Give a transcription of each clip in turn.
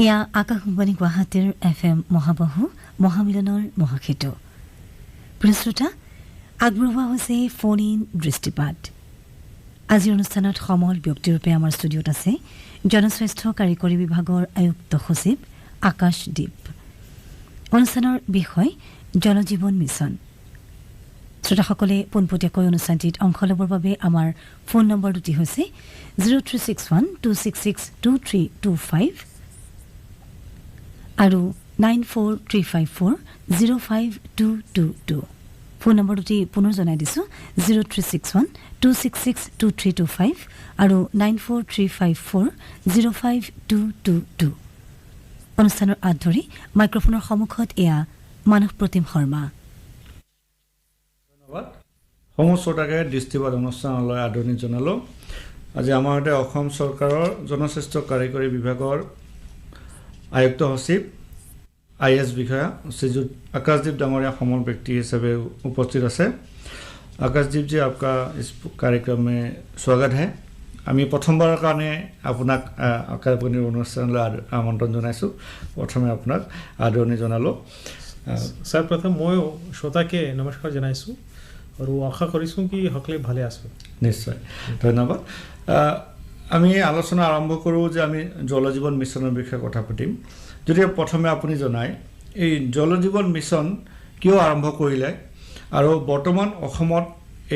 এয়া আকাশবাণী গুৱাহাটীৰ FM মহাবাহু মহামিলনৰ মহাক্ষেত্ৰ। প্ৰিয় শ্ৰোতা, আগবঢ়োৱা হৈছে ফোন ইন দৃষ্টিপাত। আজিৰ অনুষ্ঠানত সমল ব্যক্তিৰূপে আমাৰ ষ্টুডিঅ'ত আছে জনস্বাস্থ্য কাৰিকৰী বিভাগৰ আয়ুক্ত সচিব আকাশদ্বীপ। অনুষ্ঠানৰ বিষয় জলজীৱন মিছন। শ্ৰোতাসকলে পোনপটীয়াকৈ অনুষ্ঠানটিত অংশ ল'বৰ বাবে আমাৰ ফোন নম্বৰ দুটি হৈছে 036126623225 আৰু 9435405222। ফোন নম্বৰ দুটি পুনৰ জনাই দিছোঁ 036126623225 আৰু 9435405222। অনুষ্ঠানৰ আঁত ধৰি মাইক্ৰফোনৰ সন্মুখত এয়া মানস প্ৰতিম শৰ্মা। ধন্যবাদ। সমস্যাকে দৃষ্টিপাত অনুষ্ঠানলৈ আদৰণি জনালোঁ। আজি আমাৰ সৈতে অসম চৰকাৰৰ জনস্বাস্থ্য কাৰিকৰী বিভাগৰ আয়ুক্ত সচিব IS বিষয়া श्रीजुत आकाशदीप डांगरिया समल व्यक्ति हिसाब से उपस्थित আছে। आकाशदीप जी, आपका इस कार्यक्रम में स्वागत है। আমি প্ৰথমবাৰৰ কাৰণে আপোনাক আকাশবাণীৰ অনুষ্ঠানলৈ আমন্ত্ৰণ জনাইছোঁ। প্ৰথমে আপোনাক আদৰণি জনালোঁ। ছাৰ, প্ৰথম মই শ্ৰোতাকে নমস্কাৰ জনাইছোঁ আৰু আশা কৰিছোঁ কি সকলোৱে ভালে আছে। নিশ্চয়, ধন্যবাদ। আমি আলোচনা আৰম্ভ কৰোঁ যে আমি জলজীৱন মিছনৰ বিষয়ে কথা পাতিম। যদি প্ৰথমে আপুনি জনায় এই জলজীৱন মিছন কিয় আৰম্ভ কৰিলে আৰু বৰ্তমান অসমত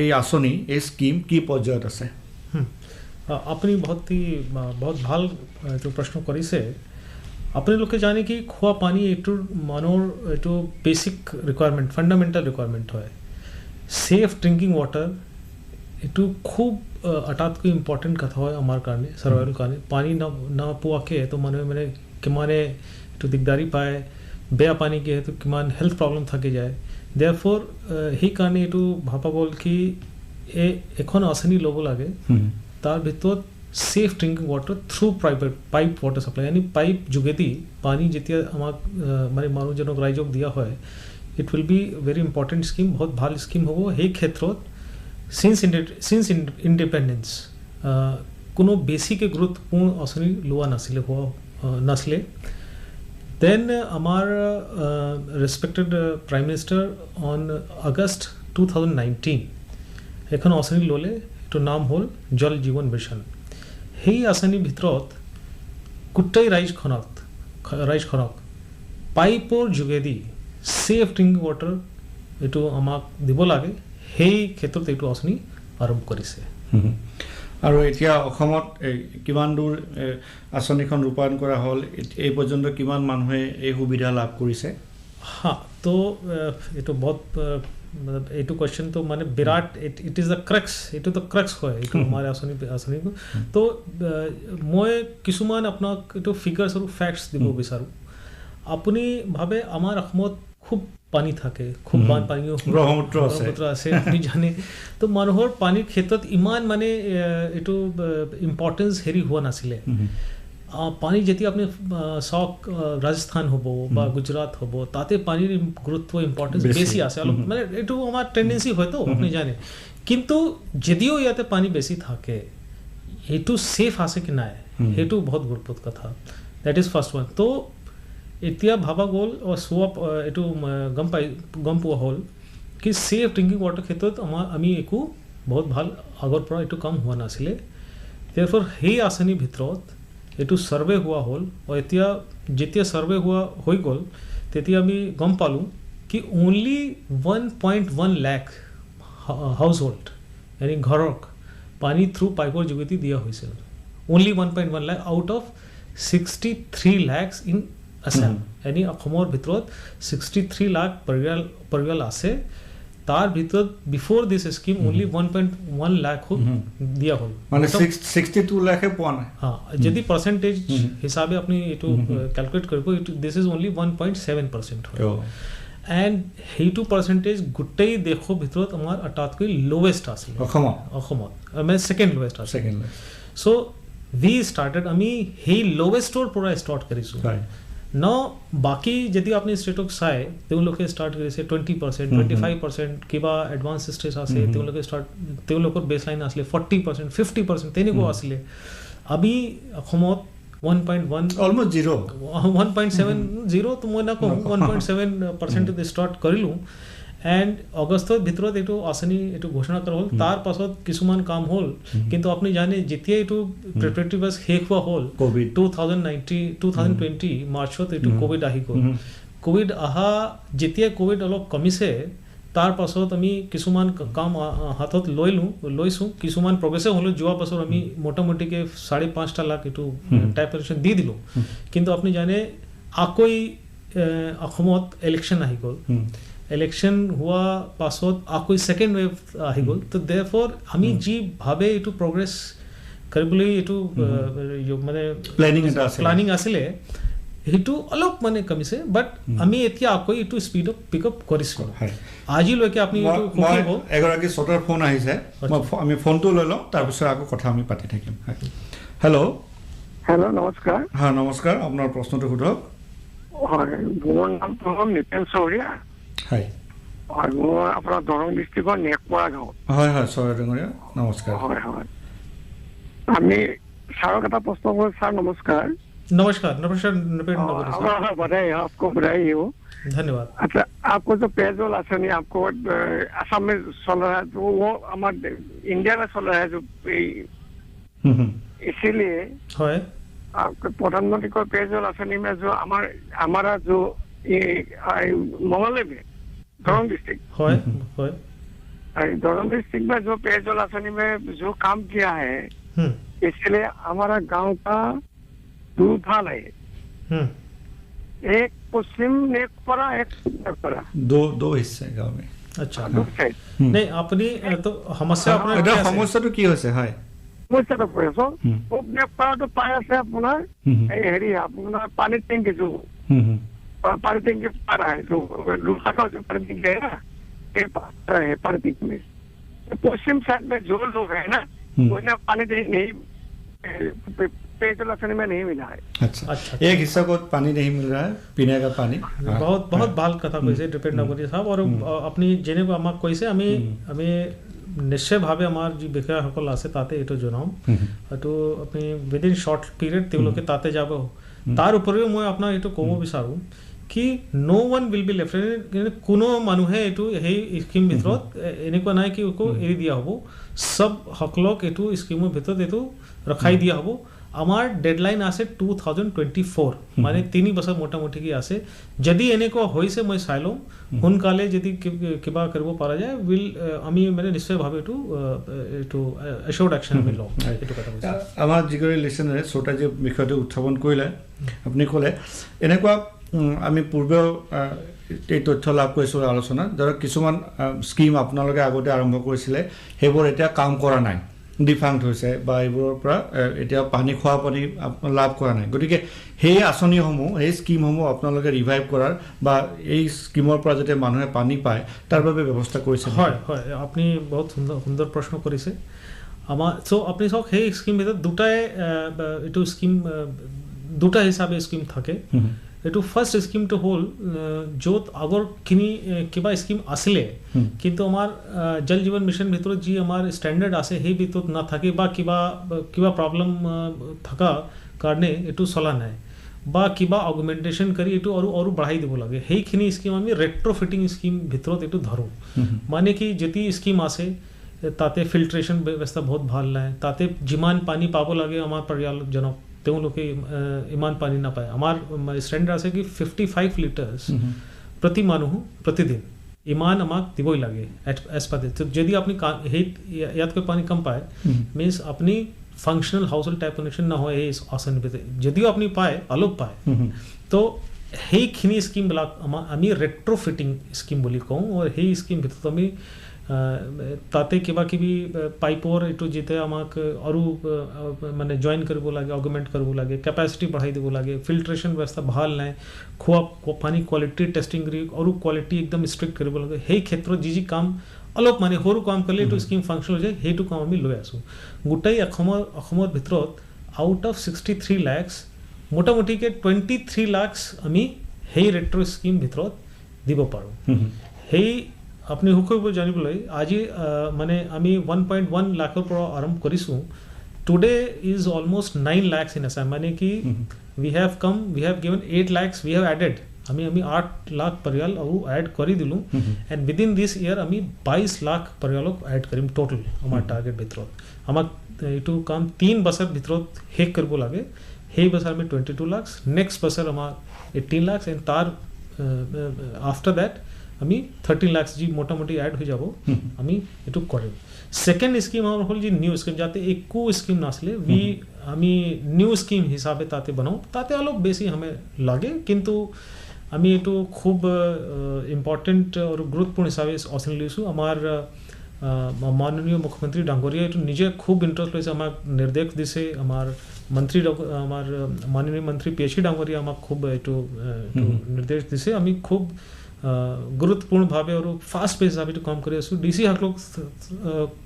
এই আঁচনি এই স্কিম কি পৰ্যায়ত আছে? আপুনি বহুত ভাল এইটো প্ৰশ্ন কৰিছে। আপোনালোকে জানে কি খোৱা পানী এইটোৰ মানুহৰ এইটো বেচিক ৰিকুৱাৰমেণ্ট, ফাণ্ডামেণ্টেল ৰিকুৱাৰমেণ্ট হয়। ছেফ ড্ৰিংকিং ৱাটাৰ এইটো খুব আটাইতকৈ ইম্পৰ্টেণ্ট কথা হয় আমাৰ কাৰণে, চাৰ্ভাইভেল কাৰণে। পানী নোপোৱাকৈ তো মানুহে মানে কিমানে এইটো দিগদাৰী পায়, বেয়া পানী কিহেতু কিমান হেল্থ প্ৰব্লেম থাকি যায়। দেয়াৰফৰ সেইকাৰণে এইটো ভাবা গ'ল কি এখন আঁচনি ল'ব লাগে, তাৰ ভিতৰত safe drinking water through pipe water supply, यानी পাইপ যোগেদি পানী যেতিয়া আমাক মানে মানুহজনক ৰাইজক দিয়া হয়, it will be very important scheme, বহুত ভাল স্কিম হ'ব। সেই ক্ষেত্ৰত চিন্স ইণ্ডিপেণ্ডেঞ্চ কোনো বেছিকৈ গুৰুত্বপূৰ্ণ আঁচনি লোৱা নাছিলে। দেন আমাৰ respected prime minister on August 2019 এখন আঁচনি ল'লে, এইটোৰ নাম হ'ল জল জীৱন মিছন। সেই আঁচনিৰ ভিতৰত গোটেই ৰাইজখনক পাইপৰ যোগেদি ছেফ ড্ৰিংকিং ৱাটাৰ এইটো আমাক দিব লাগে। সেই ক্ষেত্ৰত এইটো আঁচনি আৰম্ভ কৰিছে। আৰু এতিয়া অসমত কিমান দূৰ আঁচনিখন ৰূপায়ণ কৰা হ'ল, এই পৰ্যন্ত কিমান মানুহে এই সুবিধা লাভ কৰিছে? তো এইটো বহুত এইটো কুৱেশ্যনটো মানে বিৰাট, ইট ইজ দ্য ক্ৰেক্স, এইটো তো ক্ৰেক্স হয় এইটো আমাৰ আঁচনিটো। তো মই কিছুমান আপোনাক এইটো ফিগাৰ্ছ আৰু ফেক্টছ দিব বিচাৰোঁ। আপুনি ভাবে আমাৰ অসমত খুব পানী থাকে, খুব পানী ব্ৰহ্মপুত্ৰ আছে, আপুনি জানে। তো মানুহৰ পানীৰ ক্ষেত্ৰত ইমান মানে এইটো ইম্পৰ্টেঞ্চ হেৰি হোৱা নাছিলে। পানী যেতিয়া আপুনি চাওক ৰাজস্থান হ'ব বা গুজৰাট হ'ব, তাতে পানীৰ গুৰুত্ব ইম্পৰ্টেঞ্চ বেছি আছে অলপ, মানে এইটো আমাৰ টেণ্ডেঞ্চি হয়তো আপুনি জানে। কিন্তু যদিও ইয়াতে পানী বেছি থাকে, সেইটো ছেফ আছে কি নাই সেইটো বহুত গুৰুত্বপূৰ্ণ কথা। That is first one. তো এতিয়া ভাবা গ'ল এইটো গম পোৱা হ'ল কি ছেফ ড্ৰিংকিং ৱাটাৰ ক্ষেত্ৰত আমি একো বহুত ভাল আগৰ পৰা এইটো কাম হোৱা নাছিলে। দেৰফৰ সেই আঁচনিৰ ভিতৰত এইটো ছাৰ্ভে হোৱা হ'ল, আৰু এতিয়া যেতিয়া ছাৰ্ভে হৈ গ'ল তেতিয়া আমি গম পালোঁ কি অনলি 1.1 লাখ হাউচ হোল্ড, यानी ঘৰক পানী থ্ৰু পাইপৰ যোগেদি দিয়া হৈছিল। Only 1.1 lakh out of 63 lakh in Assam, यानी অসমৰ ভিতৰত 63 লাখ পৰিয়াল আছে। তাৰ ভিতৰত বিফোৰ দিছ স্কিম অনলি 1.1 লাখ দিয়া হ'ল, মানে 62 লাখে পোৱা নাই। যদি পাৰ্চেণ্টেজ হিচাপে আপুনি এইটো কেলকুলেট কৰিব, দিছ ইজ অনলি 1.7% হয়। এণ্ড সেইটো পাৰ্চেণ্টেজ গোটেই দেশৰ ভিতৰত আমাৰ আটাইতকৈ লৱেষ্ট আছিল অসমত, মানে ছেকেণ্ড লৱেষ্ট আছিল। চ' উই ষ্টাৰ্টেড, আমি সেই লৱেষ্টৰ পৰা ষ্টাৰ্ট কৰিছোঁ। ন বাকী যদি আপুনি ষ্টেটক চাই, তেওঁলোকে ষ্টাৰ্ট কৰিছে 20%, 25%, কিবা এডভান্স ষ্টেজ আছে তেওঁলোকৰ বেছ লাইন আছিলে 40%, 50% তেনেকুৱা আছিলে। আমি অসমত 1.1 অলমোস্ট জিৰ' 1.70 তো মই নকওঁ 1.7% ষ্টাৰ্ট কৰিলোঁ এণ্ড আগষ্টৰ ভিতৰত এইটো আঁচনি এইটো ঘোষণা কৰা হ'ল তাৰ পাছত কিছুমান কাম হ'ল কিন্তু আপুনি জানে যেতিয়া এইটো প্ৰিপেৰেটিভছ শেষ হোৱা হ'ল 2020 মাৰ্চত এইটো কোভিড আহি গ'ল কোভিড অহা যেতিয়া কোভিড অলপ কমিছে তাৰ পাছত আমি কিছুমান কাম হাতত লৈছোঁ কিছুমান প্ৰগ্ৰেছে হ'লোঁ যোৱা বছৰ আমি মোটামুটিকৈ 5.5 লাখ এইটো টাইপেৰেশ্যন দি দিলোঁ কিন্তু আপুনি জানে আকৌ অসমত ইলেকশ্যন আহি গ'ল ইলেকশ্যন হোৱা পাছত আকৌ ছেকেণ্ড ৱেভ আহি গ'ল তো দেৰফৰ আমি যিভাৱে এইটো প্ৰগ্ৰেছ কৰিবলৈ এইটো মানে প্লেনিং আছিলে সেইটো অলপ মানে কমিছে বাট আমি এতিয়া আকৌ এইটো স্পীড পিক আপ কৰিছোঁ আজিলৈকে আপুনি এগৰাকী শ্ৰোতাৰ ফোন আহিছে আমি ফোনটো লৈ লওঁ তাৰপিছত আকৌ কথা আমি পাতি থাকিম হেল্ল' নমস্কাৰ হয় নমস্কাৰ আপোনাৰ প্ৰশ্নটো সোধক হয় মোৰ নামটো হ'ল নিতেন চৌৰীয়া হয় হয় মোৰ আপোনাৰ দৰং ডিষ্ট্ৰিক্টৰ নেকপৰা গাঁও হয় হয় চৰাইডঙৰীয়া নমস্কাৰ হয় হয় আমি ছাৰক এটা প্ৰশ্ন কৰোঁ ছাৰ নমস্কাৰ नमस्कार बधाई आपको बधाई हो धन्यवाद अच्छा आपको जो पेयजल आसनी आपको असम में चल रहा है तो वो हमारे इंडिया में चल रहा है जो इसीलिए आपके प्रधानमंत्री को पेयजल आसनी में जो हमारा जो मंगले में दरंग डिस्ट्रिक्ट दरंग डिस्ट्रिक्ट में जो पेयजल आसनी में जो काम किया है इसलिए हमारा गांव का दो भाग है एक पश्चिम नेकपरा एक नेकपरा दो हिस्से गांव में अच्छा नहीं अपनी तो समस्या এটা সমস্যাটো কি হৈছে হয় সমস্যাটো পৰেছো নেকপৰাটো পাই আছে আপোনাৰ এই হেৰি আপোনাৰ পানী টেংকি जो पानी टेंकी पर है जो दूसरा का जो पानी टेंकी है ना ये पानी टेंकी में पश्चिम साइड में जो लोग है ना उन्हें पानी नहीं पेयजल आसनी में नहीं मिला है अच्छा एक हिस्सा को पानी नहीं मिल रहा है पीने का पानी बहुत ভাল কথা কৈছে ডিপেণ্ড নকৰি সাহেব আৰু আপুনি যেনেকৈ আমাক কৈছে আমি নিশ্চয়ভাৱে আমাৰ যি বিষয়াসকল আছে তাতে এইটো জনাম এইটো আপুনি উইদিন শ্বৰ্ট পিৰিয়ড তেওঁলোকে তাতে যাব তাৰ উপৰিও মই আপোনাক এইটো ক'ব বিচাৰোঁ কি নো ওৱান উইল বি লেফ্ট কোনো মানুহে এইটো সেই স্কিম ভিতৰত এনেকুৱা নাই কি এৰি দিয়া হ'ব সব সকলক এইটো স্কিমৰ ভিতৰত এইটো ৰখাই দিয়া হ'ব আমাৰ ডেডলাইন আছে 2024 মানে 3 বছৰ মোটামুটি কি আছে যদি এনেকুৱা হৈছে মই চাই লওঁ সোনকালে যদি কিবা কৰিব পৰা যায় উইল আমি মানে নিশ্চয়ভাৱে এইটো এশ্বৰ্ড একশ্যন আমি লওঁ এইটো কথা কৈছে আমাৰ যিগৰি লিসনাৰে শ্ৰোতা যে বিষয়টো উত্থাপন কৰিলে আপুনি ক'লে এনেকুৱা আমি পূৰ্বেও এই তথ্য লাভ কৰিছোঁ আলোচনা ধৰক কিছুমান স্কিম আপোনালোকে আগতে আৰম্ভ কৰিছিলে সেইবোৰ এতিয়া কাম কৰা নাই ডিফাংক্ট হৈছে বা এইবোৰৰ পৰা এতিয়া পানী খোৱা পানী লাভ কৰা নাই গতিকে সেই আঁচনিসমূহ এই স্কিমসমূহ আপোনালোকে ৰিভাইভ কৰাৰ বা এই স্কিমৰ পৰা যাতে মানুহে পানী পায় তাৰ বাবে ব্যৱস্থা কৰিছে হয় হয় আপুনি বহুত সুন্দৰ প্ৰশ্ন কৰিছে আমাৰ আপুনি চাওক সেই স্কিম ভিতৰত এইটো স্কিম দুটা হিচাপে স্কিম থাকে এইটো ফাৰ্ষ্ট স্কিমটো হ'ল য'ত আগৰখিনি কিবা স্কিম আছিলে কিন্তু আমাৰ জল জীৱন মিছন ভিতৰত যি আমাৰ ষ্টেণ্ডাৰ্ড আছে সেই ভিতৰত নাথাকে বা কিবা প্ৰব্লেম থকা কাৰণে এইটো চলা নাই বা কিবা অগুমেণ্টেশ্যন কৰি এইটো আৰু বঢ়াই দিব লাগে সেইখিনি স্কিম আমি ৰেট্ৰফিটিং স্কিম ভিতৰত এইটো ধৰোঁ মানে কি যদি স্কিম আছে তাতে ফিল্ট্ৰেশ্যন ব্যৱস্থা বহুত ভাল নাই তাতে যিমান পানী পাব লাগে আমাৰ পৰিয়ালজনক তেওঁলোকে ইমান পানী নাপায় আমাৰ ষ্টেণ্ডাৰ্ড আছে কি 55 লিটাৰ্ছ প্ৰতি মানুহ প্ৰতিদিন ইমান আমাক দিবই লাগে এজ পাৰ যদি আপুনি ইয়াতকৈ পানী কম পায় মিনছ আপুনি ফাংচনেল হাউচহোল্ড টাইপ কানেকশ্যন নহয় এই আঁচনি ভিতৰত যদিও আপুনি পায় অলপ পায় তো সেইখিনি স্কিমবিলাক আমি ৰেট্ৰফিটিং স্কিম বুলি কওঁ আৰু সেই স্কিম ভিতৰত আমি তাতে কিবা কিবি পাইপৰ এইটো যেতিয়া আমাক আৰু মানে জইন কৰিব লাগে অগুমেণ্ট কৰিব লাগে কেপাচিটি বঢ়াই দিব লাগে ফিল্ট্ৰেশ্যন ব্যৱস্থা ভাল নাই খোৱা পানী কোৱালিটি টেষ্টিং কৰি আৰু কোৱালিটি একদম ষ্ট্ৰিক্ট কৰিব লাগে সেই ক্ষেত্ৰত যি কাম অলপ মানে সৰু কাম কৰিলে এইটো স্কিম ফাংচন হৈ যায় সেইটো কাম আমি লৈ আছোঁ গোটেই অসমৰ ভিতৰত আউট অফ 63 lakhs মোটামুটিকৈ 23 lakhs আমি সেই ৰেট্ৰ স্কিম ভিতৰত দিব পাৰোঁ সেই আপুনি সুখৰ জানিবলৈ আজি মানে আমি 1.1 লাখৰ পৰা আৰম্ভ কৰিছোঁ today is almost 9 lakhs in Assam. माने कि we have given 8 lakhs, we have added. আমি 8 লাখ পৰিয়াল আৰু এড কৰি দিলোঁ এণ্ড উইদিন দিছ ইয়েৰ আমি 22 লাখ পৰিয়ালক এড কৰিম টোটেল আমাৰ টাৰ্গেট ভিতৰত আমাক এইটো কাম 3 বছৰ ভিতৰত শেষ কৰিব লাগে সেই বছৰ আমি 22 লাখ নেক্সট বছৰ আমাৰ 18 লাখ এণ্ড তাৰ আফটাৰ দ্যাট আমি 13 লাখ যি মোটামুটি এড হৈ যাব আমি এইটো কৰিম সেকেন্ড স্কিম আমাৰ হ'ল যি নিউ স্কিম যাতে একো স্কিম নাছিলে আমি নিউ স্কিম হিচাপে তাতে বনাওঁ তাতে অলপ বেছি আমি লাগে কিন্তু আমি এইটো খুব ইম্পৰ্টেণ্ট আৰু গুৰুত্বপূৰ্ণ হিচাপে অচনি লৈছোঁ আমাৰ মাননীয় মুখ্যমন্ত্ৰী ডাঙৰীয়া এইটো নিজে খুব ইণ্টাৰেষ্ট লৈছে আমাক নিৰ্দেশ দিছে আমাৰ মাননীয় মন্ত্ৰী PHE ডাঙৰীয়া আমাক খুব এইটো নিৰ্দেশ দিছে আমি খুব গুৰুত্বপূৰ্ণভাৱে আৰু ফাষ্ট পেজ হিচাপে এইটো কাম কৰি আছোঁ DC সকলক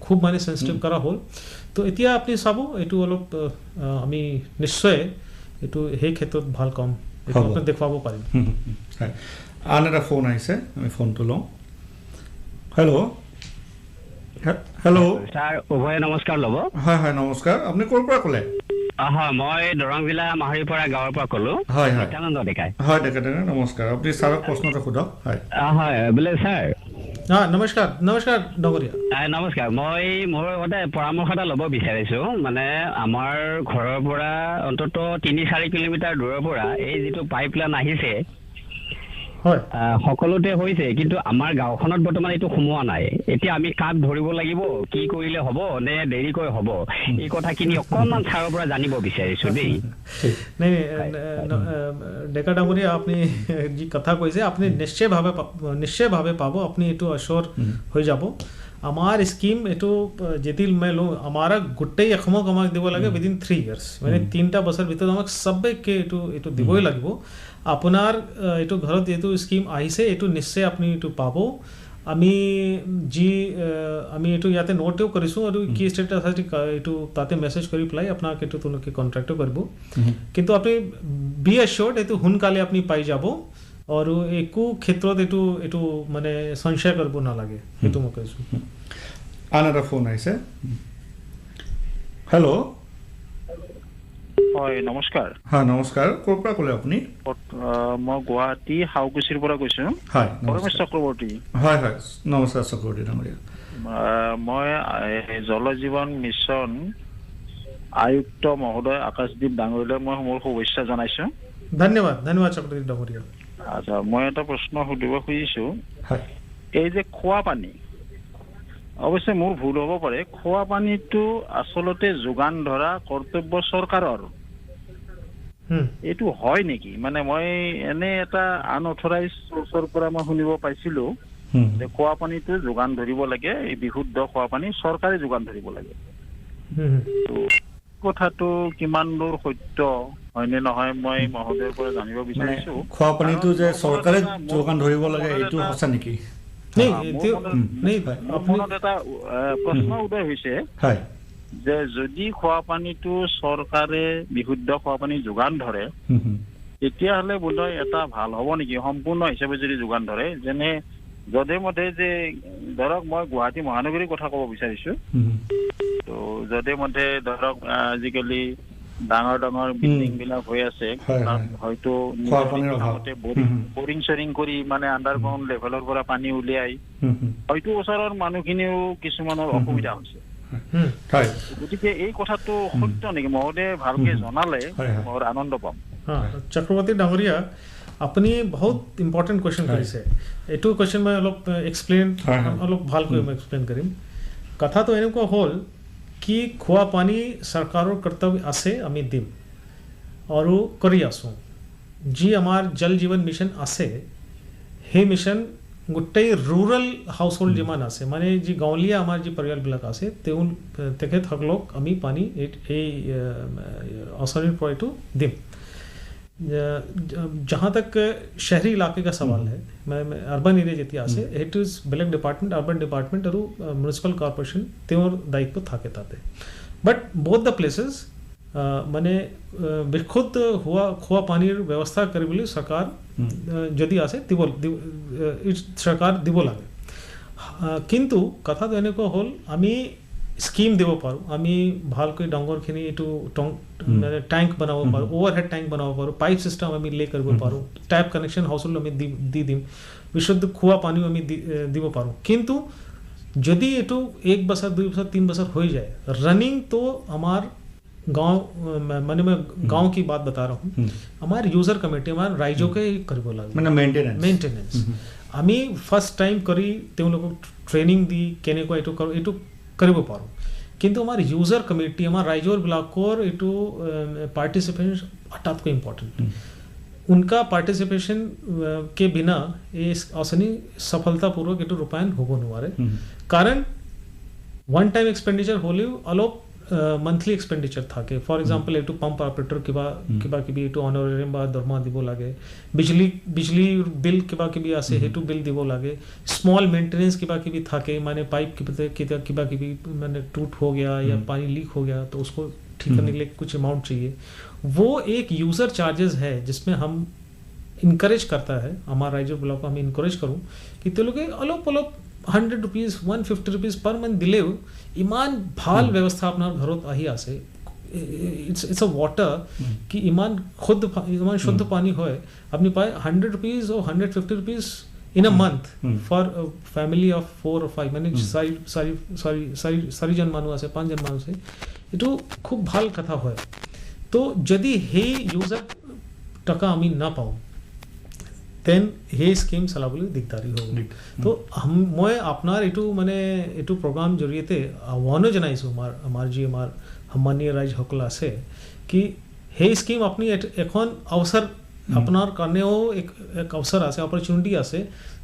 খুব মানে চেঞ্চিটিভ কৰা হ'ল তো এতিয়া আপুনি চাব এইটো অলপ আমি নিশ্চয় এইটো সেই ক্ষেত্ৰত ভাল কাম আপুনি দেখুৱাব পাৰিম আন এটা ফোন আহিছে আমি ফোনটো লওঁ হেল্ল' ছাৰ উভয় নমস্কাৰ ল'ব হয় হয় নমস্কাৰ আপুনি ক'ৰ পৰা ক'লে হয় মই দৰং জিলা মাহৰীপৰা গাঁৱৰ পৰা ক'লো হয় হয় নিত্যানন্দ ডেকাই হয় ডেকা নমস্কাৰ আপুনি ছাৰক প্ৰশ্নটো সোধক হয় হয় বোলে ছাৰ নমস্কাৰ ডাঙৰীয়া নমস্কাৰ মই মোৰ এটা পৰামৰ্শ এটা ল'ব বিচাৰিছোঁ মানে আমাৰ ঘৰৰ পৰা অন্তত 3-4 কিলোমিটাৰ দূৰৰ পৰা এই যিটো পাইপলাইন আহিছে হয় সকলোতে হৈছে কিন্তু আমাৰ গাঁওখনত বৰ্তমান এইটো সোমোৱা নাই এতিয়া আমি কাক ধৰিব লাগিব কি কৰিলে হ'ব নে দেৰিকৈ হ'ব এই কথাখিনি অকণমান ছাৰৰ পৰা জানিব বিচাৰিছোঁ দেই নাই ডেকা ডাঙৰীয়া আপুনি যি কথা কৈছে আপুনি নিশ্চয়ভাৱে পাব আপুনি এইটো আশ্বৰ হৈ যাব আমাৰ স্কিম এইটো যেতিল মই লওঁ আমাৰ গোটেই অসমক আমাক দিব লাগে উইদিন 3 ইয়াৰ্ছ মানে 3টা বছৰ ভিতৰত আমাক সবকে এইটো দিবই লাগিব আপোনাৰ এইটো ঘৰত এইটো স্কিম আহিছে এইটো নিশ্চয় আপুনি এইটো পাব আমি এইটো ইয়াতে নোটেও কৰিছোঁ আৰু কি ষ্টেটাছ আছে এইটো তাতে মেছেজ কৰি পেলাই আপোনাক এইটো তেওঁলোকে কণ্ট্ৰেক্টো কৰিব কিন্তু আপুনি বি এশ্যোৰ্ড এইটো সোনকালে আপুনি পাই যাব আৰু একো ক্ষেত্ৰত এইটো মানে সংশয় কৰিব নালাগে সেইটো মই কৈছোঁ আন এটা ফোন আহিছে হেল্ল' হয় নমস্কাৰ হয় নমস্কাৰ ক'ৰ পৰা ক'লে আপুনি মই গুৱাহাটী হাউকুছিৰ পৰা কৈছোঁ হয় পৰমেশ চক্ৰৱৰ্তী হয় হয় নমস্কাৰ চক্ৰৱৰ্তী ডাঙৰীয়া মই জল জীৱন মিছন আয়ুক্ত মহোদয় আকাশদ্বীপ ডাঙৰীয়ালৈ মই মোৰ শুভেচ্ছা জনাইছোঁ ধন্যবাদ চক্ৰৱৰ্তী ডাঙৰীয়া আচ্ছা মই এটা প্ৰশ্ন সুধিব খুজিছোঁ হয় এই যে খোৱা পানী অৱশ্যে মোৰ ভুল হ'ব পাৰে খোৱা পানীটো আচলতে যোগান ধৰা কৰ্তব্য চৰকাৰৰ এইটো হয় নেকি মানে মই এনে এটা আনঅথৰাইজ চ'ৰ্চৰ পৰা মই শুনিব পাইছিলোঁ যে খোৱা পানীটো যোগান ধৰিব লাগে এই বিশুদ্ধ খোৱা পানী চৰকাৰে যোগান ধৰিব লাগে কথাটো কিমান দূৰ সত্য হয়নে নহয় মই মহোদয়ৰ পৰা জানিব বিচাৰিছোঁ খোৱা পানীটো যে চৰকাৰে যোগান ধৰিব লাগে এইটো সঁচা নেকি মনত এটা প্ৰশ্ন উদয় হৈছে যে যদি খোৱা পানীটো চৰকাৰে বিশুদ্ধ খোৱা পানী যোগান ধৰে তেতিয়াহ'লে বোধহয় এটা ভাল হ'ব নেকি সম্পূৰ্ণ হিচাপে যদি যোগান ধৰে যেনে যধে মধে যে ধৰক মই গুৱাহাটী মহানগৰীৰ কথা ক'ব বিচাৰিছোঁ তো যধে মধে ধৰক আজিকালি ডাঙৰ বিল্ডিং বিলাক হৈ আছে হয়তো বৰিং চৰিং কৰি মানে আণ্ডাৰগ্ৰাউণ্ড লেভেলৰ পৰা পানী উলিয়াই হয়তো ওচৰৰ মানুহখিনিও কিছুমানৰ অসুবিধা হৈছে গতিকে এই কথাটো সত্য নেকি মহোদয়ে ভালকে জনালে মোৰ আনন্দ পাম চক্ৰৱৰ্তী ডাঙৰীয়া আপুনি বহুত ইম্পৰ্টেণ্ট কুৱেশ্যন কৰিছে এইটো কুৱেশ্যন মই অলপ ভালকৈ মই এক্সপ্লেইন কৰিম কথাটো এনেকুৱা হ'ল কি খোৱা পানী চৰকাৰৰ কৰ্তব্য আছে আমি দিম আৰু কৰি আছোঁ যি আমাৰ জল জীৱন মিছন আছে সেই মিছন গোটেই ৰুৰেল হাউচ হোল্ড যিমান আছে মানে যি গাঁৱলীয়া আমাৰ যি পৰিয়ালবিলাক আছে তেখেতসকলক আমি পানী এই আঁচনিৰ পৰা এইটো দিম जहाँ तक शहरी इलाके का सवाल है मैं अर्बन एरिया जेती आसे इट इज बेलेग डिपार्टमेंट अर्बन डिपार्टमेंट और म्युनिसिपल कॉर्पोरेशन तेवर दायित्व थाके ताते बट बोथ द प्लेसेस माने बिखुद हुआ खुआ पानीर व्यवस्था करिबली सरकार যদি আছে सरकार দিব লাগে কিন্তু কথা তো এনেকুৱা হ'ল আমি স্কিম দিব পাৰোঁ আমি ভালকৈ ডাঙৰখিনি এইটো মানে টেংক বনাব পাৰোঁ অভাৰহেড টেংক বনাব পাৰোঁ পাইপ চিষ্টেম আমি লে কৰিব পাৰোঁ টেপ কানেকশ্যন হাউচহোল্ড আমি দি দিম বিশুদ্ধ খোৱা পানীও আমি দিব পাৰোঁ কিন্তু যদি এইটো 1 বছৰ 2 বছৰ 3 বছৰ হৈ যায় रनिंग तो हमार गांव माने मैं गांव की बात बता रहा हूँ हमारे यूजर कमिटी हमारे राइजो के करीब लगे মানে মেইনটেনেন্স আমি ফার্স্ট টাইম করি তেওঁলোকক ট্ৰেইনিং দি কেনেকৈ এইটো কৰিব পাৰোঁ কিন্তু আমাৰ ইউজাৰ কমিটি আমাৰ ৰাইজৰ বিলাকৰ এইটো পাৰ্টিচিপেশ্যন আটাইতকৈ ইম্পৰ্টেণ্ট उनका पार्टिसिपेशन के बिना ये आसनी सफलतापूर्वक এইটো ৰূপায়ণ হ'ব নোৱাৰে कारण वन टाइम एक्सपेंडिचर হ'লেও অলপ मंथली एक्सपेंडिचर থাকে फॉर एग्जांपल এইটো পাম্প অপাৰেটৰ কিবা কিবি এইটো অনাৰেৰিয়াম বা দৰমহা দিব লাগে বিজলী বিল কিবা কিবি আছে সেইটো বিল দিব লাগে स्मॉल मेंटेनेंस किबा किबी থাকে মানে पाइप किबा किबी মানে टूट हो गया या पानी लीक हो गया तो उसको ठीक करने के लिए कुछ अमाउंट चाहिए वो एक यूजर चार्जेस है जिसमें हम इनकरेज करता है हमारा राइजर ब्लॉक को हम इनकरेज करूँ कि ते लोग अलग 100 रुपीज 150 रुपीज पर मंथ दिले इमान भाल व्यवस्था अपना घरोत आही आसे इट्स अ वाटर कि इमान शुद्ध पानी होए अपनी पाए 100 रुपीज और 150 rupees in a month for a family of 4 or 5 মানে চাৰিজন মানুহ আছে 5জন মানুহ আছে এইটো খুব ভাল কথা হয় তো যদি সেই ইউজাৰ টাকা আমি না পাওঁ দেন সেই স্কিম চলাবলৈ দিগদাৰী হ'ব তো মই আপোনাৰ এইটো মানে এইটো প্ৰগ্ৰাম জৰিয়তে আহ্বানো জনাইছোঁ আমাৰ সন্মানীয় ৰাইজসকল আছে কি সেই স্কিম আপুনি এখন অৱসৰ अपनार কাৰণেও এক অৱসৰ আছে অপৰচুনিটি আছে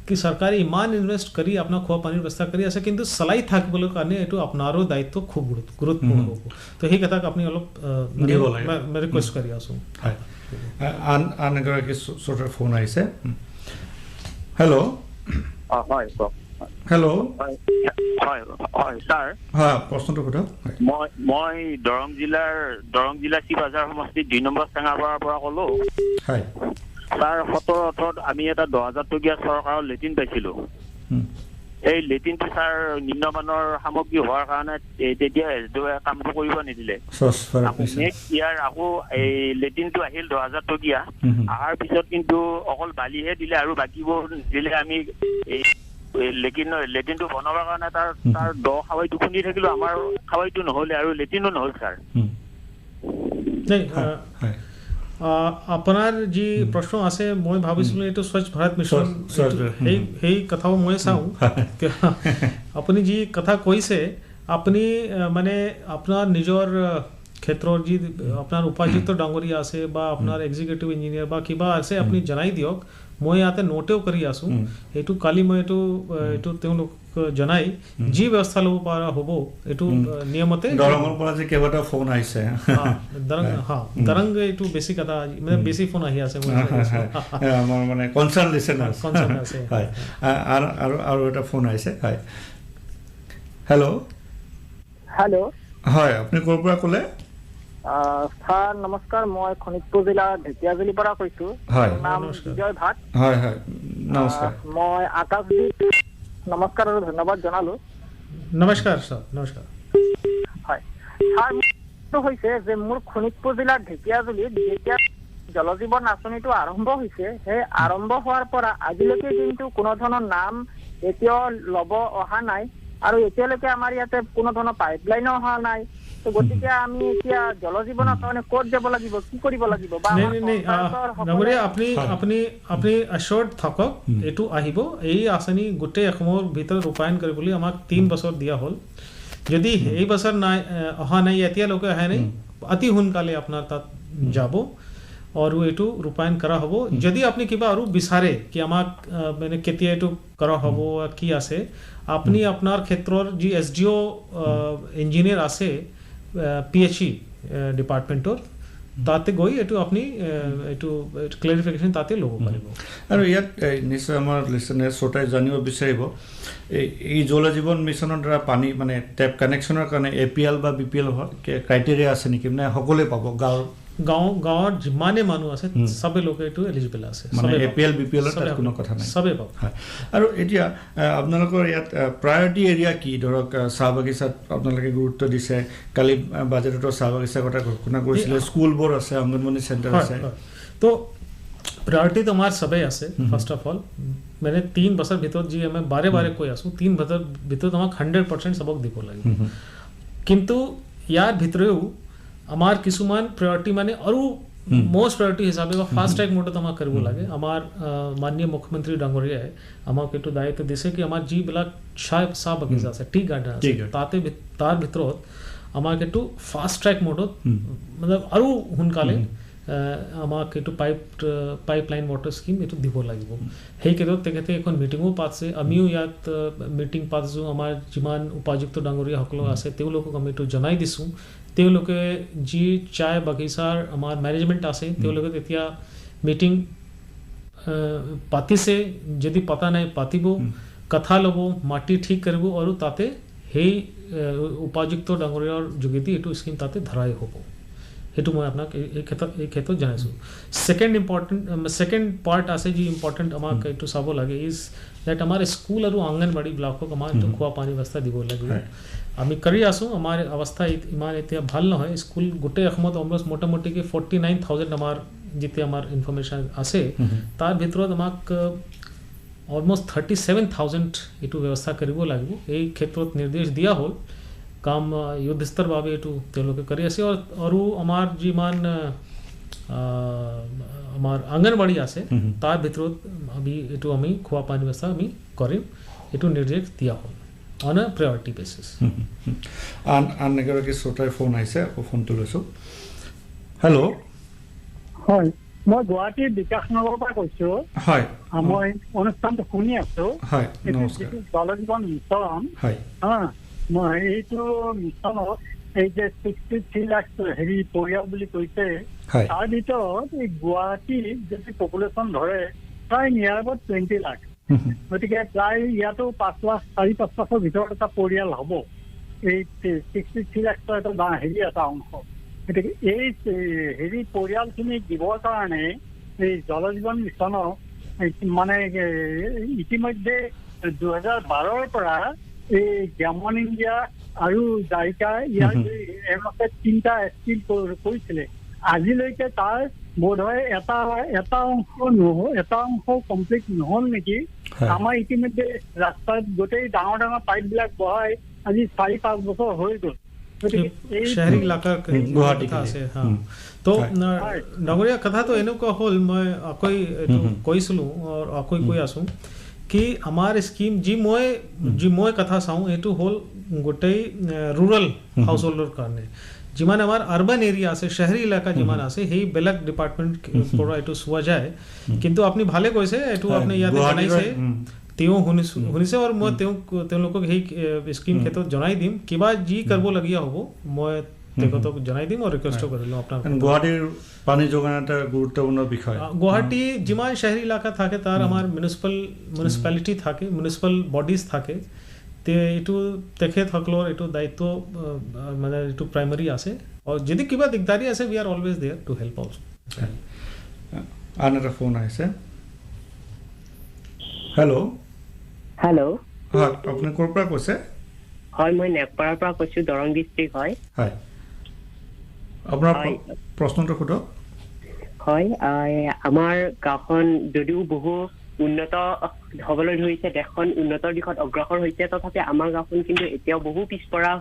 কি চৰকাৰে ইমান ইনভেষ্ট কৰি আপোনাৰ খোৱা পানীৰ ব্যৱস্থা কৰি আছে কিন্তু চলাই থাকিবলৈ কাৰণে এইটো আপোনাৰো দায়িত্ব খুব গুৰুত্বপূৰ্ণ হ'ব তো সেই কথাক আপুনি অলপ মই ৰিকুৱেষ্ট কৰি আছোঁ আন এগৰাকী শ্ৰোতাৰ ফোন আহিছে হেল্ল' হয় হেল্ল' হয় ছাৰ হয় প্ৰশ্নটো সোধক মই দৰং জিলা চিবাজাৰ সমষ্টিত 2 নম্বৰ চেঙাপাৰাৰ পৰা ক'লো হয় ছাৰ 17-18 আমি এটা 10,000 টকীয়া চৰকাৰৰ লেট্ৰিন পাইছিলোঁ এই লেট্ৰিনটো ছাৰ নিম্নমানৰ সামগ্ৰী হোৱাৰ কাৰণে তেতিয়া কামটো কৰিব নিদিলে নেক্সট ইয়াৰ আকৌ এই লেট্ৰিনটো আহিল 10,000 টকীয়া অহাৰ পিছত কিন্তু অকল বালিহে দিলে আৰু বাকীবোৰ দিলে আমি এই লেট্ৰিনটো বনাবৰ কাৰণে তাৰ দ খাৱাইটো খুন্দি থাকিলোঁ আমাৰ খাৱাইটো নহ'লে আৰু লেট্ৰিনো নহ'ল ছাৰ আপোনাৰ যি প্ৰশ্ন আছে মই ভাবিছিলোঁ এইটো স্বচ্ছ ভাৰত মিছন সেই কথাও মই চাওঁ আপুনি যি কথা কৈছে আপুনি মানে আপোনাৰ নিজৰ ক্ষেত্ৰৰ যি আপোনাৰ উপাযুক্ত ডাঙৰীয়া আছে বা আপোনাৰ এক্সিকিউটিভ ইঞ্জিনিয়াৰ বা কিবা আছে আপুনি জনাই দিয়ক মই ইয়াতে নোটেও কৰি আছোঁ এইটো কালি মই এইটো তেওঁলোক জনাই যি ব্যৱস্থা ল'ব পৰা হ'ব এইটো নিয়মতে দৰঙৰ পৰা যে কেইবাটা ফোন আহিছে দৰং এইটো বেছি কথা মানে বেছি ফোন আহি আছে আমাৰ মানে কনচাৰ্ণ লিচেনাৰ আছে হয় আৰু এটা ফোন আহিছে হয় হেল্ল' হয় আপুনি ক'ৰ পৰা ক'লে ছাৰ নমস্কাৰ মই শোণিতপুৰ জিলাৰ ঢেকিয়াজুলিৰ পৰা কৈছোঁ নাম বিজয় ভাট হয় নমস্কাৰ মই আকাশদ্বীপ নমস্কাৰ আৰু ধন্যবাদ জনালোঁ নমস্কাৰ ছাৰ নমস্কাৰ হয় ছাৰ হৈছে যে মোৰ শোণিতপুৰ জিলাৰ ঢেকিয়াজুলিত যেতিয়া জল জীৱন আঁচনিটো আৰম্ভ হৈছে সেই আৰম্ভ হোৱাৰ পৰা আজিলৈকে কিন্তু কোনো ধৰণৰ নাম এতিয়াও ল'ব অহা নাই আৰু এতিয়ালৈকে আমাৰ ইয়াতে কোনো ধৰণৰ পাইপলাইনো অহা নাই তো গতিকে আমি এতিয়া জল জীৱনৰ কাৰণে ক'ত যাব লাগিব কি কৰিব লাগিব বা আপুনি আশ্বৰ্ড থাকক এইটো আহিব এই আঁচনি গোটেই অসমৰ ভিতৰত ৰূপায়ণ কৰিবলৈ আমাক 3 বছৰ দিয়া হ'ল যদি এই বছৰ নাই অহা নাই এতিয়ালৈকে অহা নাই অতি সোনকালে আপোনাৰ তাত যাব আৰু এইটো ৰূপায়ণ কৰা হ'ব যদি আপুনি কিবা আৰু বিচাৰে কি আমাক মানে কেতিয়া এইটো কৰা হ'ব কি আছে আপুনি আপোনাৰ ক্ষেত্ৰৰ যি SDO ইঞ্জিনিয়াৰ আছে PHE ডিপাৰ্টমেণ্টৰ তাতে গৈ এইটো আপুনি এইটো ক্লেৰিফিকেশ্যন তাতে ল'ব পাৰিব আৰু ইয়াত নিশ্চয় আমাৰ লিচনাৰ শ্ৰোতাই জানিব বিচাৰিব এই জল জীৱন মিছনৰ দ্বাৰা পানী মানে টেপ কানেকশ্যনৰ কাৰণে APL বা BPL ক্ৰাইটেৰিয়া আছে নেকি মানে সকলোৱে পাব গাঁৱৰ গাঁৱৰ যিমানে মানুহ আছে সবে লোকে এইটো এলিজিবল আছে মানে এপিএল বিপিএল তাত কোনো কথা নাই সবে পাব হয় আৰু এতিয়া আপোনালোকৰ ইয়াত প্ৰায়োৰিটি এৰিয়া কি ধৰক চাহ বাগিচাত আপোনালোকে গুৰুত্ব দিছে কালি বাজেটৰ চাহ বাগিচাৰ কথা ঘোষণা কৰিছিলে স্কুলবোৰ আছে অংগনবাড়ী চেণ্টাৰ আছে তো प्रायोरिटी तो हमारे सबे आसे फर्स्ट ऑफ ऑल मैंने 3 बছৰ ভিতৰত যি আমি বাৰে বাৰে কৈ আছো 3 বছৰ ভিতৰত আমাক 100% সবক দিব লাগিব কিন্তু ইয়াৰ ভিতৰেও আমাৰ কিছুমান প্ৰায়োৰিটি মানে আৰু মোস্ট প্ৰায়োৰিটি হিচাপে বা ফাষ্ট ট্ৰেক মোডত আমাক কৰিব লাগে আমাৰ মাননীয় মুখ্যমন্ত্ৰী ডাঙৰীয়াই আমাক এইটো দায়িত্ব দিছে কি আমাৰ যিবিলাক চাহ বাগিচা আছে টি গাৰ্ডেন আছে তাতে তাৰ ভিতৰত আমাক এইটো ফাষ্ট ট্ৰেক মোডত মানে আৰু সোনকালে আমাক এইটো পাইপলাইন ৱাটাৰ স্কিম এইটো দিব লাগিব সেই ক্ষেত্ৰত তেখেতে এখন মিটিঙো পাতিছে আমিও ইয়াত মিটিং পাতিছোঁ আমাৰ যিমান উপাযুক্ত ডাঙৰীয়াসকল আছে তেওঁলোকক আমি এইটো জনাই দিছোঁ তেওঁলোকে যি চাহ বাগিচাৰ আমাৰ মেনেজমেণ্ট আছে তেওঁলোকে তেতিয়া মিটিং পাতিছে যদি পতা নাই পাতিব কথা ল'ব মাটি ঠিক কৰিব আৰু তাতে সেই উপাযুক্ত ডাঙৰীয়াৰ যোগেদি এইটো স্কিম তাতে ধৰাই হ'ব সেইটো মই আপোনাক এই ক্ষেত্ৰত জনাইছোঁ সেকেন্ড পাৰ্ট আছে যি ইম্পৰ্টেণ্ট আমাক এইটো চাব লাগে ইজ ডেট আমাৰ স্কুল আৰু অংগনবাড়ীবিলাকক আমাৰ এইটো খোৱা পানী ব্যৱস্থা দিব লাগিব আমি কৰি আছোঁ আমাৰ অৱস্থা ইমান এতিয়া ভাল নহয় স্কুল গোটেই অসমত অলমষ্ট মোটামুটিকৈ 49,000 আমাৰ যেতিয়া আমাৰ ইনফৰমেশ্যন আছে তাৰ ভিতৰত আমাক অলমষ্ট 37,000 এইটো ব্যৱস্থা কৰিব লাগিব এই ক্ষেত্ৰত নিৰ্দেশ দিয়া হ'ল কাম युद्धस्तरভাৱে এইটো তেওঁলোকে কৰি আছে আৰু আমাৰ যিমান আমাৰ অংগনবাড়ী আছে তাৰ ভিতৰত এইটো আমি খোৱা পানী ব্যৱস্থা আমি কৰিম এইটো নিৰ্দেশ দিয়া হ'ল অন এ প্ৰায়োৰিটি বেচিছ আন এগৰাকী শ্ৰোতাৰ ফোন আহিছে আকৌ ফোনটো লৈছোঁ হেল্ল' হয় মই গুৱাহাটীৰ বিকাশ নগৰৰ পৰা কৈছোঁ হয় মই অনুষ্ঠানটো শুনি আছোঁ হয় নমস্কাৰ জল জীৱন মিছন হয় মই এইটো মিছনত এই যে 63 লাখ হেৰি পৰিয়াল বুলি কৈছে তাৰ ভিতৰত এই গুৱাহাটীৰ যদি পপুলেশ্যন ধৰে প্ৰায় নিয়াৰ এবাউট 20 লাখ গতিকে প্ৰায় ইয়াতো 5 লাখ 4-5 লাখৰ ভিতৰত এটা পৰিয়াল হ'ব এই 63 লাখৰ এটা হেৰি এটা অংশ গতিকে এই হেৰি পৰিয়ালখিনি দিবৰ কাৰণে এই জল জীৱন মিছনৰ মানে ইতিমধ্যে 2012ৰ পৰা এই গ্ৰামীণ ইণ্ডিয়া আৰু জাইকা ইয়াৰ এওঁলোকে 3টা স্কিম কৰিছিলে আজিলৈকে তাৰ বোধহয় এটা অংশ কমপ্লিট নহ'ল নেকি আমাৰ ইতিমধ্যে ৰাস্তাত গোটেই ডাঙৰ পাইপবিলাক বহাই আজি 4-5 বছৰ হৈ গ'ল शहरी इलाका गुवाहाटी আছে তো ডাঙৰীয়া কথাটো এনেকুৱা হ'ল মই আকৌ কৈছিলোঁ আৰু আকৌ কৈ আছোঁ কি আমাৰ স্কিম যি মই কথা চাওঁ এইটো হ'ল গোটেই ৰুৰাল হাউচ হোল্ডৰ কাৰণে যিমান আমাৰ আৰ্বান এৰিয়া আছে শহৰী এলেকা যিমান আছে সেই বেলেগ ডিপাৰ্টমেণ্ট পৰা এইটো চোৱা যায় কিন্তু আপুনি ভালে কৈছে এইটো আপুনি ইয়াতে জনাইছে তেওঁ শুনিছে আৰু মই তেওঁলোকক সেই স্কিম ক্ষেত্ৰত জনাই দিম কিবা যি কৰিব লগীয়া হ'ব মই তেখেতক জনাই দিম আৰু ৰিকুৱেষ্ট কৰিলোঁ আপোনাৰ গুৱাহাটীৰ পানী যোগান এটা গুৰুত্বপূৰ্ণ বিষয় গুৱাহাটী যিমান শহৰী এলেকা থাকে তাৰ আমাৰ মিউনিচিপালিটি থাকে মিউনিচিপাল বডিজ থাকে তে এইটো তেখেতসকলৰ এইটো দায়িত্ব মানে এইটো প্ৰাইমাৰী আছে আৰু যদি কিবা দিগদাৰী আছে we are always there to help also আন এটা ফোন আহিছে হেল্ল' হেল্ল' হয় আপুনি ক'ৰ পৰা কৈছে হয় মই নেপালৰ পৰা কৈছোঁ দৰং ডিষ্ট্ৰিক্ট হয় হয় আপোনাৰ প্ৰশ্নটো সোধক হয় আমাৰ গাঁওখন যদিও বহু উন্নত হ'বলৈ ধৰিছে দেশখন উন্নতৰ দিশত অগ্ৰসৰ হৈছে তথাপি আমাৰ গাঁওখন কিন্তু এতিয়াও বহু পিছপৰা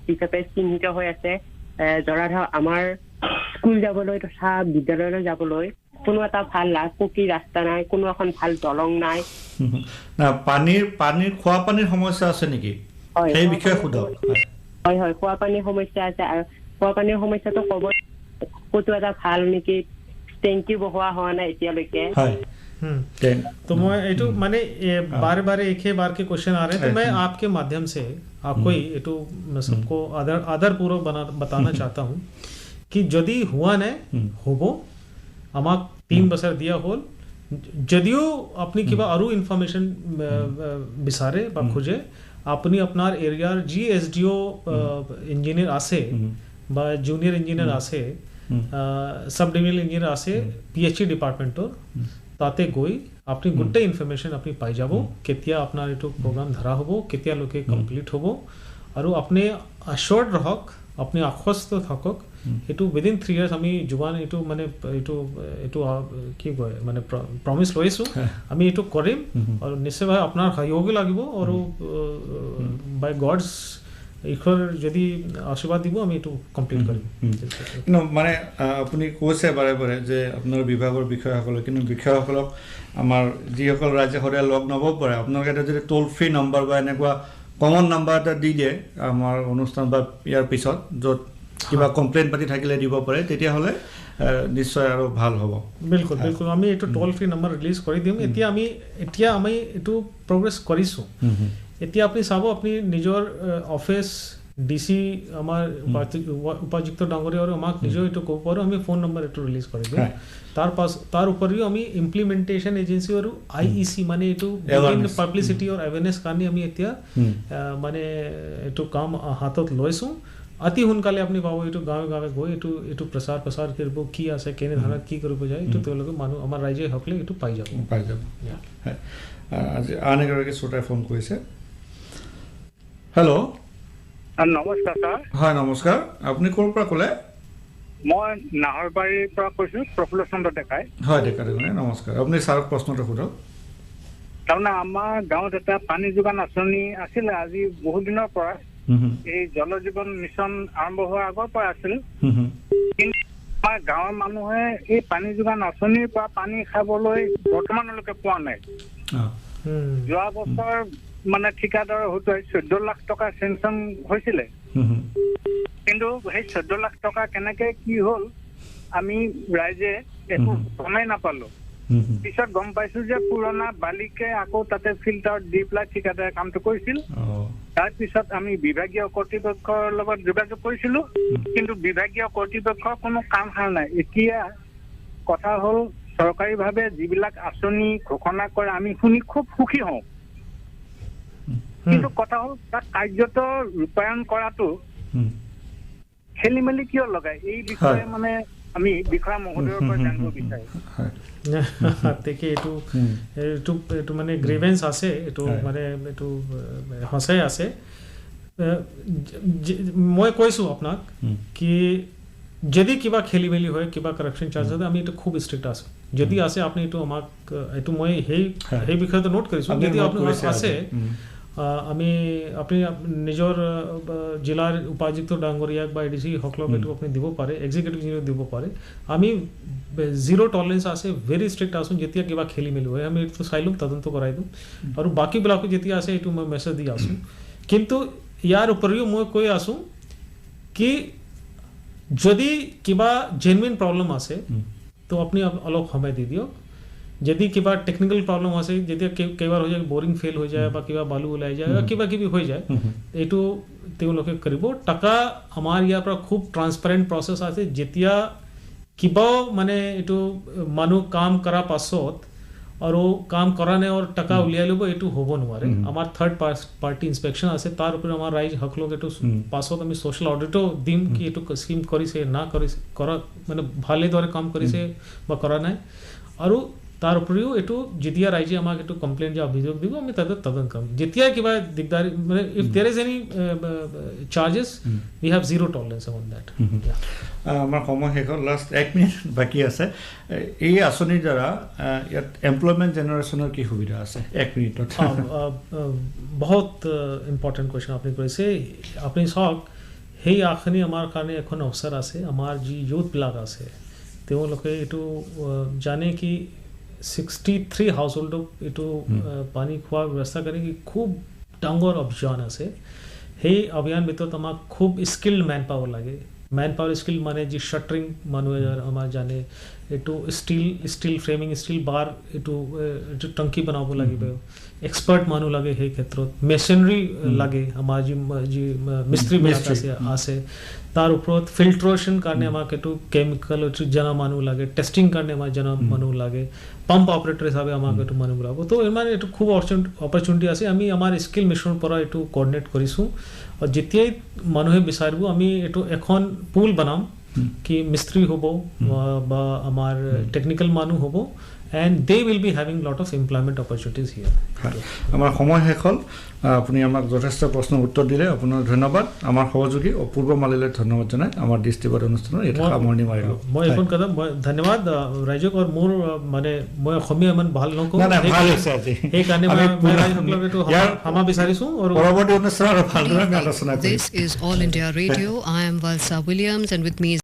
হিচাপে চিহ্নিত হৈ আছে ধৰা আমাৰ স্কুল যাবলৈ তথা বিদ্যালয়লৈ যাবলৈ কোনো এটা ভাল পকী ৰাস্তা নাই কোনো এখন ভাল দলং নাই না পানীৰ খোৱা পানীৰ সমস্যা আছে নেকি সেই বিষয়ে সোধক হয় হয় খোৱা পানীৰ সমস্যা আছে আৰু খোৱা পানীৰ সমস্যাটো ক'তো এটা ভাল নেকি টেংকি বহোৱা হোৱা নাই এতিয়ালৈকে হয় तो मैं ये मैंने बार बार एक ही बार के क्वेश्चन आ रहे हैं तो मैं आपके माध्यम से आपको ही ये मैं सबको आदर पूर्वक बताना चाहता हूँ कि यदि हुआ न होबो আমাক 3 বছৰ দিয়া হ'ল যদিও আপনি কিবা আৰু ইনফৰমেশন বিচাৰে বা খোজে আপনি আপনাৰ এৰিয়াৰ জিএসডিও ইঞ্জিনিয়াৰ আছে বা জুনিয়ৰ ইঞ্জিনিয়াৰ আছে সাব ডিভিজনেল ইঞ্জিনিয়াৰ আছে PhD ডিপাৰ্টমেণ্টৰ তাতে গৈ আপুনি গোটেই ইনফৰমেশ্যন আপুনি পাই যাব কেতিয়া আপোনাৰ এইটো প্ৰগ্ৰাম ধৰা হ'ব কেতিয়ালৈকে কমপ্লিট হ'ব আৰু আপুনি আশ্বৰ্ড ৰহক আপুনি আশ্বস্ত থাকক এইটো উইদিন 3 ইয়াৰ্ছ আমি যোৱান এইটো মানে এইটো কি কয় মানে প্ৰমিছ লৈছোঁ আমি এইটো কৰিম আৰু নিশ্চয়ভাৱে আপোনাৰ সহযোগ লাগিব আৰু বাই গডছ ঈশ্বৰ যদি আশীৰ্বাদ দিব আমি এইটো কমপ্লিট কৰিম কিন্তু মানে আপুনি কৈছে বাৰে বাৰে যে আপোনাৰ বিভাগৰ বিষয়াসকলে কিন্তু বিষয়াসকলক আমাৰ যিসকল ৰাইজে সদায় লগ নব পাৰে আপোনালোকে এটা যদি টোল ফ্ৰী নম্বৰ বা এনেকুৱা কমন নাম্বাৰ এটা দি দিয়ে আমাৰ অনুষ্ঠান বা ইয়াৰ পিছত য'ত কিবা কমপ্লেইন পাতি থাকিলে দিব পাৰে তেতিয়াহ'লে নিশ্চয় আৰু ভাল হ'ব বিলকুল বিলকুল আমি এইটো টোল ফ্ৰী নম্বৰ ৰিলিজ কৰি দিম এতিয়া আমি এইটো প্ৰগ্ৰেছ কৰিছোঁ এতিয়া আপুনি চাব আপুনি নিজৰ অফিচ ডিসি আমাৰ উপাযুক্ত ডাঙৰীয়া আৰু আমাক নিজৰ এইটো ক'ব পাৰোঁ আমি ফোন নম্বৰ এইটো ৰিলিজ কৰি দিম তাৰ উপৰিও আমি ইমপ্লিমেণ্টেশ্যন এজেঞ্চি আৰু IEC মানে এইটো পাব্লিচিটি আৰু এৱেৰনেছ কাৰণে আমি এতিয়া মানে এইটো কাম হাতত লৈছোঁ অতি সোনকালে আপুনি পাব এইটো গাঁৱে গাঁৱে গৈ এইটো প্ৰচাৰ কৰিব কি আছে কেনেধৰণে কি কৰিব যায় এইটো তেওঁলোকে মানুহ আমাৰ ৰাইজে সকলে এইটো পাই যাব আজি আন এগৰাকী শ্ৰোতাই ফোন কৰিছে হেল্ল' নমস্কাৰ ছাৰ হয় নমস্কাৰ আপুনি ক'ৰ পৰা ক'লে মই নাহৰবাৰীৰ পৰা কৈছোঁ প্ৰফুল্ল চন্দ্ৰ ডেকাই হয় ডেকা নমস্কাৰ আপুনি ছাৰক প্ৰশ্নটো সোধক তাৰমানে আমাৰ গাঁৱত এটা পানী যোগান আঁচনি আছিলে আজি বহুত দিনৰ পৰা এই জল জীৱন মিছন আৰম্ভ হোৱাৰ আগৰ পৰা আছিল কিন্তু আমাৰ গাঁৱৰ মানুহে এই পানী যোগান আঁচনিৰ পৰা পানী খাবলৈ বৰ্তমানলৈকে পোৱা নাই যোৱা বছৰ মানে ঠিকাদাৰৰ হয়তো 14 লাখ টকা চেংচন হৈছিলে কিন্তু সেই 14 লাখ টকা কেনেকে কি হ'ল আমি ৰাইজে একো গমেই নাপালো পিছত গম পাইছো যে পুৰণা বালিকে আকৌ তাতে ফিল্টাৰ দি পেলাই ঠিকাদাৰে কামটো কৰিছিল তাৰপিছত আমি বিভাগীয় কৰ্তৃপক্ষৰ লগত যোগাযোগ কৰিছিলো কিন্তু বিভাগীয় কৰ্তৃপক্ষৰ কোনো কাম হাল নাই এতিয়া কথা হ'ল চৰকাৰীভাৱে যিবিলাক আঁচনি ঘোষণা কৰে আমি শুনি খুব সুখী হওঁ কিন্তু কথা হ'ল তাক কাৰ্যত ৰূপায়ণ কৰাটো খেলি মেলি কিয় লগায় এই বিষয়ে মানে আমি বিষয়া মহোদয়ৰ পৰা জানিব বিচাৰো দেখি এইটো মানে গ্ৰিভেন্স আছে এইটো মানে এইটো সঁচাই আছে মই কৈছোঁ আপোনাক কি যদি কিবা খেলি মেলি হয় কিবা কাৰেকশ্যন চাৰ্জ হয় আমি এইটো খুব ষ্ট্ৰিক্ট আছোঁ যদি আছে আপুনি এইটো আমাক এইটো মই সেই বিষয়টো নোট কৰিছোঁ যদি আপোনাৰ আছে আমি আপুনি নিজৰ জিলাৰ উপাযুক্ত ডাঙৰীয়াক বা ADC সকলক এইটো আপুনি দিব পাৰে এক্সিকিউটিভ ইঞ্জিনিয়াৰ দিব পাৰে আমি জিৰ' টলাৰেঞ্চ আছে ভেৰি ষ্ট্ৰিক্ট আছোঁ যেতিয়া কিবা খেলি মেলি হয় আমি এইটো চাই ল'ম তদন্ত কৰাই দিম আৰু বাকীবিলাকো যেতিয়া আছে এইটো মই মেছেজ দি আছোঁ কিন্তু ইয়াৰ উপৰিও মই কৈ আছোঁ কি যদি কিবা জেনুইন প্ৰব্লেম আছে তো আপুনি অলপ সময় দি দিয়ক যদি কিবা টেকনিক্যাল প্ৰব্লেম আছে যেতিয়া কেইবাৰ হৈ যায় বৰিং ফেল হৈ যায় বা কিবা বালু ওলাই যায় বা কিবা কিবি হৈ যায় এইটো তেওঁলোকে কৰিব টাকা আমাৰ ইয়াৰ পৰা খুব ট্ৰান্সপাৰেণ্ট প্ৰচেছ আছে যেতিয়া কিবা মানে এইটো মানুহ কাম কৰাৰ পাছত আৰু কাম কৰা নাই আৰু টাকা উলিয়াই ল'ব এইটো হ'ব নোৱাৰে আমাৰ থাৰ্ড পাৰ্টি ইনস্পেকশ্যন আছে তাৰ উপৰি আমাৰ ৰাইজ সকলক এইটো পাছত আমি ছ'চিয়েল অডিটো দিম কি এইটো স্কিম কৰিছে না কৰিছে কৰা মানে ভালেদৰে কাম কৰিছে বা কৰা নাই আৰু তাৰ উপৰিও এইটো যেতিয়া ৰাইজে আমাক এইটো কমপ্লেইন যে অভিযোগ দিব আমি তাতে তদন্ত কৰিম যেতিয়া কিবা দিগদাৰী মানে if there is any charges we have zero' tolerance on that আমাৰ সময় শেষ হ'ল লাষ্ট 1 মিনিট বাকী আছে এই আঁচনিৰ দ্বাৰা ইয়াত এমপ্লয়মেণ্ট জেনেৰেশ্যনৰ কি সুবিধা আছে 1 মিনিটত বহুত ইম্পৰ্টেণ্ট কুৱেশ্যন আপুনি কৰিছে আপুনি চাওক সেই আঁচনি আমাৰ কাৰণে এখন অৱসৰ আছে আমাৰ যি ইউথবিলাক আছে তেওঁলোকে এইটো জানে কি 63 হাউচহোল্ডক এইটো পানী খোৱাৰ ব্যৱস্থা কৰে কি খুব ডাঙৰ অভিযান আছে সেই অভিযান ভিতৰত আমাক খুব স্কিল্ড মেন পাৱাৰ লাগে মেন পাৱাৰ স্কিল মানে যি শ্বাটাৰিং মানুহে আমাৰ জানে এইটো ষ্টিল ফ্ৰেমিং ষ্টিল বাৰ এইটো টংকি বনাব লাগিব এক্সপাৰ্ট মানুহ লাগে সেই ক্ষেত্ৰত মেচিনাৰী লাগে আমাৰ যি মিস্ত্ৰীবিলাক আছে তাৰ ওপৰত ফিল্ট্ৰেশ্যন কাৰণে আমাক এইটো কেমিকেল জনা মানুহ লাগে টেষ্টিং কাৰণে আমাৰ জনা মানুহ লাগে পাম্প অপাৰেটৰ হিচাপে আমাক এইটো মানুহ লাগিব তো মানে এইটো খুব অপৰচুনিটি আছে আমি আমাৰ স্কিল মিছনৰ পৰা এইটো কোঅৰ্ডিনেট কৰিছোঁ আৰু যেতিয়াই মানুহে বিচাৰিব আমি এইটো এখন পুল বনাম कि मिस्त्री হ'ব বা আমাৰ টেকনিক্যাল মানুহ হ'ব and they will be having lot of employment opportunities here. আমাৰ সময় শেষ হ'ল আপুনি আমাক যথেষ্ট প্ৰশ্ন উত্তৰ দিলে আপোনাৰ ধন্যবাদ আমাৰ সহযোগী অপূৰ্ব মালিলৈ ধন্যবাদ জনাই আমাৰ দৃষ্টিবাদ অনুষ্ঠানৰ এটা সামৰণি মাৰিলোঁ মই এখন কথা মই ধন্যবাদ ৰাইজক আৰু মোৰ মানে মই অসমীয়া ইমান ভাল নকওঁ এই কাৰণে মই ৰাইজসকলক এইটো ক্ষমা বিচাৰিছোঁ আৰু পৰৱৰ্তী অনুষ্ঠানত ভালদৰে আমি আলোচনা কৰিম This is All India Radio. I am Valsa Williams and with me is